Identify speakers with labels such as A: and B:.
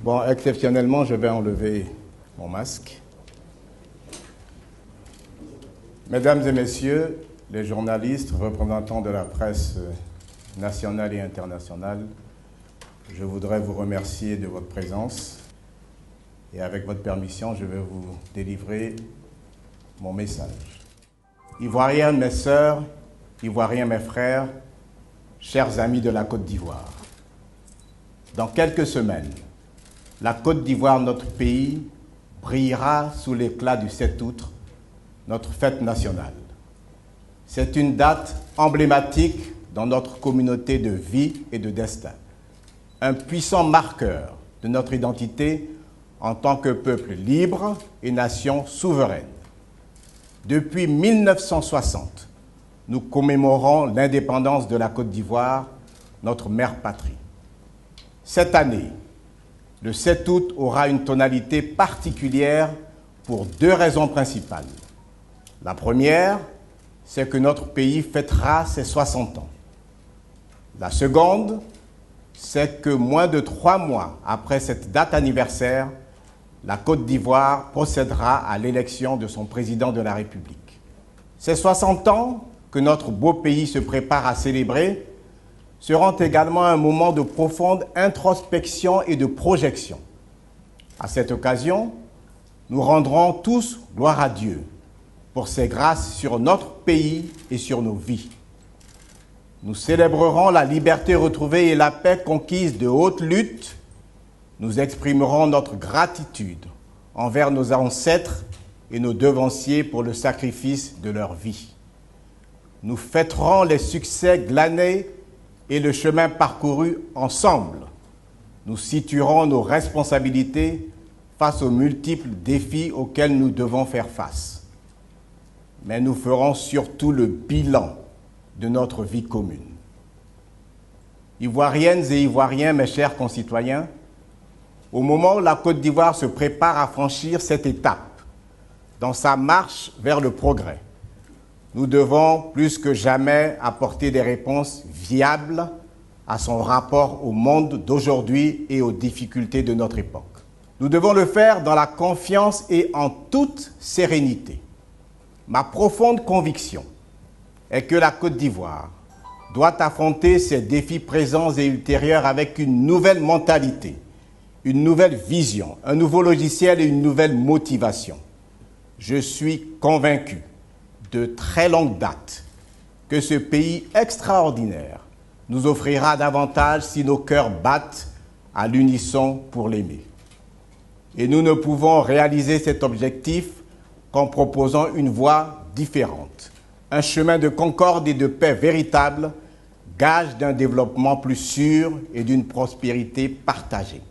A: Bon, exceptionnellement, je vais enlever mon masque. Mesdames et messieurs, les journalistes, représentants de la presse nationale et internationale, je voudrais vous remercier de votre présence et avec votre permission, je vais vous délivrer mon message. Ivoiriens, mes sœurs, Ivoiriens, mes frères, chers amis de la Côte d'Ivoire, dans quelques semaines, la Côte d'Ivoire, notre pays, brillera sous l'éclat du 7 août, notre fête nationale. C'est une date emblématique dans notre communauté de vie et de destin, un puissant marqueur de notre identité en tant que peuple libre et nation souveraine. Depuis 1960, nous commémorons l'indépendance de la Côte d'Ivoire, notre mère patrie. Cette année, le 7 août aura une tonalité particulière pour deux raisons principales. La première, c'est que notre pays fêtera ses 60 ans. La seconde, c'est que moins de 3 mois après cette date anniversaire, la Côte d'Ivoire procédera à l'élection de son président de la République. Ces 60 ans que notre beau pays se prépare à célébrer seront également un moment de profonde introspection et de projection. À cette occasion, nous rendrons tous gloire à Dieu pour ses grâces sur notre pays et sur nos vies. Nous célébrerons la liberté retrouvée et la paix conquise de haute lutte. Nous exprimerons notre gratitude envers nos ancêtres et nos devanciers pour le sacrifice de leur vie. Nous fêterons les succès glanés et le chemin parcouru ensemble. Nous situerons nos responsabilités face aux multiples défis auxquels nous devons faire face. Mais nous ferons surtout le bilan de notre vie commune. Ivoiriennes et Ivoiriens, mes chers concitoyens, au moment où la Côte d'Ivoire se prépare à franchir cette étape dans sa marche vers le progrès, nous devons plus que jamais apporter des réponses viables à son rapport au monde d'aujourd'hui et aux difficultés de notre époque. Nous devons le faire dans la confiance et en toute sérénité. Ma profonde conviction est que la Côte d'Ivoire doit affronter ces défis présents et ultérieurs avec une nouvelle mentalité, une nouvelle vision, un nouveau logiciel et une nouvelle motivation. Je suis convaincu de très longue date que ce pays extraordinaire nous offrira davantage si nos cœurs battent à l'unisson pour l'aimer. Et nous ne pouvons réaliser cet objectif qu'en proposant une voie différente, un chemin de concorde et de paix véritable, gage d'un développement plus sûr et d'une prospérité partagée.